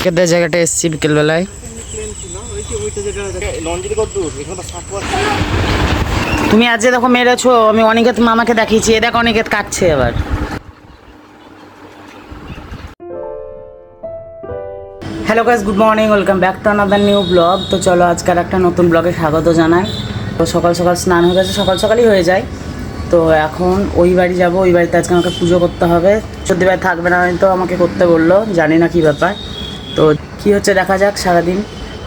অনেকের জায়গাটা এসছি বিকেলবেলায়। তুমি আজ যে দেখো মেরেছো, আমি অনিকেত মামাকে দেখিয়েছি, এ দেখো অনিকেত কাটছে এবার। Hello guys, good morning, welcome back to another new blog. তো চলো আজকাল একটা নতুন ব্লগে স্বাগত জানাই। তো সকাল সকাল স্নান হয়ে গেছে, সকাল সকালই হয়ে যায়। তো এখন ওই বাড়ি যাবো, ওই বাড়িতে আজকে আমাকে পুজো করতে হবে। সত্যি ভাই থাকবে না, তো আমাকে করতে বললো, জানি না কী ব্যাপার। তো কী হচ্ছে দেখা যাক সারাদিন।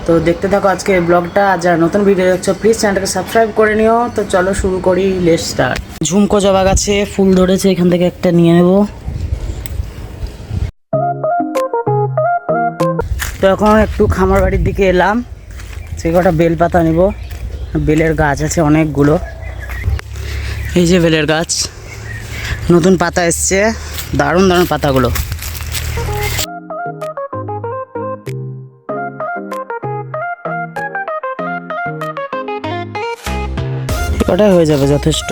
তো দেখতে থাকো আজকে ব্লগটা। আর যারা নতুন ভিডিও দেখছো প্লিজ চ্যানেলটাকে সাবস্ক্রাইব করে নিও। তো চলো শুরু করি, লেটস স্টার্ট। ঝুমকো জবা গাছে ফুল ধরেছে, এখান থেকে একটা নিয়ে নেবো। তো এখন একটু খামার বাড়ির দিকে এলাম, সে কটা বেলপাতা নেব। বেলের গাছ আছে অনেকগুলো, এই যে বেলের গাছ, নতুন পাতা এসছে, দারুণ দারুণ পাতাগুলো। ওটাই হয়ে যাবে যথেষ্ট।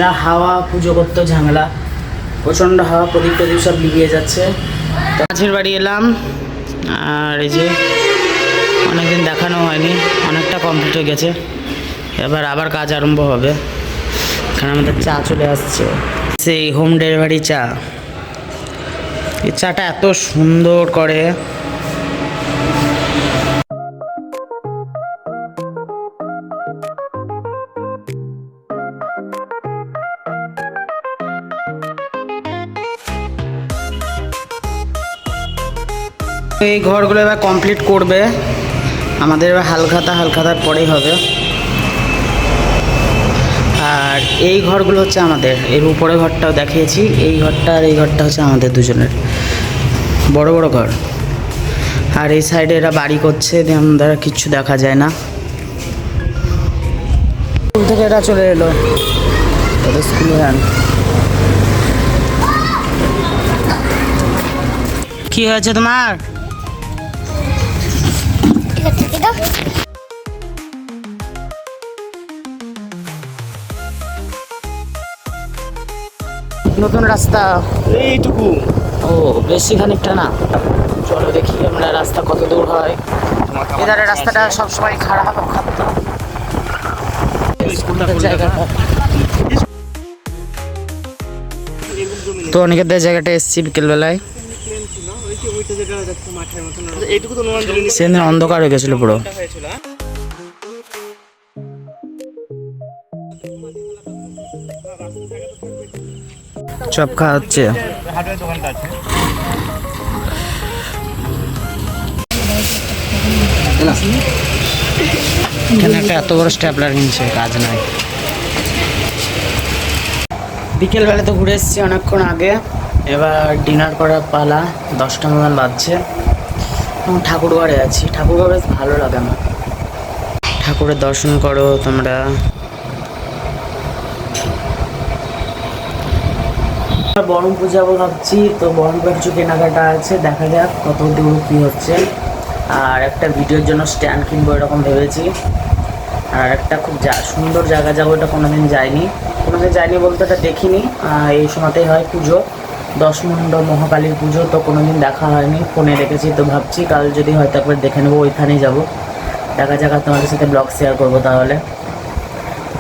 যা হাওয়া, পুজো করতে ঝামেলা, প্রচণ্ড হাওয়া, প্রদীপ টদীপ সব লিগিয়ে যাচ্ছে। তো মাছের বাড়ি এলাম, আর এই যে অনেকদিন দেখানো হয়নি, অনেকটা কমপ্লিট হয়ে গেছে। এবার আবার কাজ আরম্ভ হবে। এখানে আমাদের চা চলে আসছে, সেই হোম ডেলিভারি চা। এই চাটা এত সুন্দর করে। এই ঘরগুলো এবার কমপ্লিট করবে আমাদের, এবার হালখাতার পরেই হবে। আর এই ঘরগুলো হচ্ছে আমাদের, এর উপরে ঘরটাও দেখিয়েছি, এই ঘরটা আর এই ঘরটা হচ্ছে আমাদের দুজনের, বড় বড় ঘর। আর এই সাইডে এরা বাড়ি করছে, আমাদের কিচ্ছু দেখা যায় না। স্কুল থেকে এরা চলে এলো, ওদের স্কুলে যান। কি হয়েছে তোমার? নতুন রাস্তা এইটুকু, ও বেশি খানিকটা না। চলো দেখি আমরা রাস্তা কত দূর হয়। এধারে রাস্তাটা সবসময় খারাপ জায়গাটা। তো অনেকের জায়গাটা এসছি বিকেলবেলায়, সেদিন অন্ধকার হয়ে গেছিল পুরো। চপ খাওয়া হচ্ছে। এখানে একটা এত বড় স্ট্যাপলার কিনছে, কাজ নাই। বিকেলবেলা তো ঘুরে এসেছি অনেকক্ষণ আগে, এবার ডিনার করার পালা। 10টা মতন বাজছে। এখন ঠাকুরঘরে আছি, ঠাকুরঘর বেশ ভালো লাগে আমার। ঠাকুরের দর্শন করো তোমরা। বহরমপুর যাবো ভাবছি, তো বহরমপুর কিছু কেনাকাটা আছে, দেখা যাক কত দূর কী হচ্ছে। আর একটা ভিডিওর জন্য স্ট্যান্ড কিনবো এরকম ভেবেছি। আর একটা খুব সুন্দর জায়গা যাবো, এটা কোনোদিন যাইনি, খুব কোনোদিন যাইনি বলতে এটা দেখিনি। এই সময়তেই হয় পুজো, দশমুণ্ড মহাকালীর পুজো, তো কোনোদিন দেখা হয়নি, ফোনে দেখেছি। তো ভাবছি কাল যদি হয়তো একবার দেখে নেবো, ওইখানেই যাবো, দেখা যাক, তোমাদের সাথে ব্লগ শেয়ার করবো। তাহলে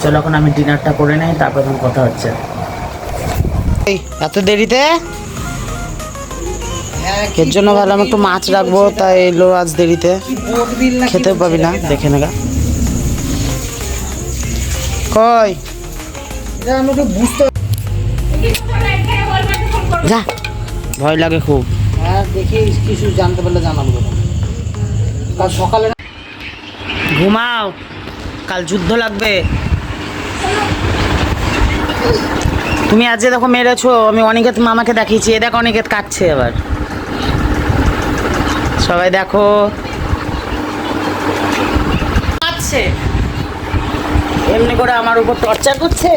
চলো এখন আমি ডিনারটা করে নেই, তারপর তখন কথা হচ্ছে। এত দেরিতে এর জন্য ভাবলাম একটু মাছ রাখবো, তাই এলো আজ দেরিতে, খেতে পাবি না, দেখে নেগা কই যা, ভয় লাগে খুব। হ্যাঁ দেখি কিছু জানতে পারলে জানাবো। কাল সকালে ঘুমাও, কাল যুদ্ধ লাগবে। তুমি আজ যে দেখো মেরেছো, আমি অনিকেত মামাকে দেখিয়েছি, এ দেখো অনিকেত কাটছে এবার, সবাই দেখো কাটছে, এমনি করে আমার উপর টর্চার করছে।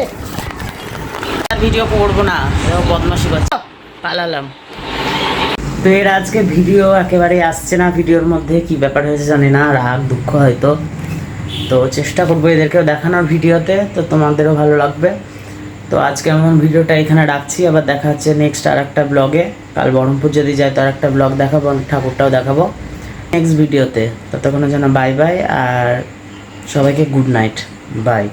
ভিডিও করবো না, এরকম বদমাশি করছে, পালালাম। তো এর আজকে ভিডিও একেবারেই আসছে না, ভিডিওর মধ্যে কি ব্যাপার হয়েছে জানি না, রাগ দুঃখ হয়তো। তো চেষ্টা করবো এদেরকেও দেখানোর ভিডিওতে, তো তোমাদেরও ভালো লাগবে। তো আজকে এমন ভিডিওটা এখানে রাখছি, আবার দেখা হচ্ছে নেক্সট আর একটা ব্লগে। কাল বহরমপুর যদি যাই তো আর একটা ব্লগ দেখাবো, ঠাকুরটাও দেখাবো নেক্সট ভিডিওতে। ততক্ষণের জন্য বাই বাই, আর সবাইকে গুড নাইট, বাই।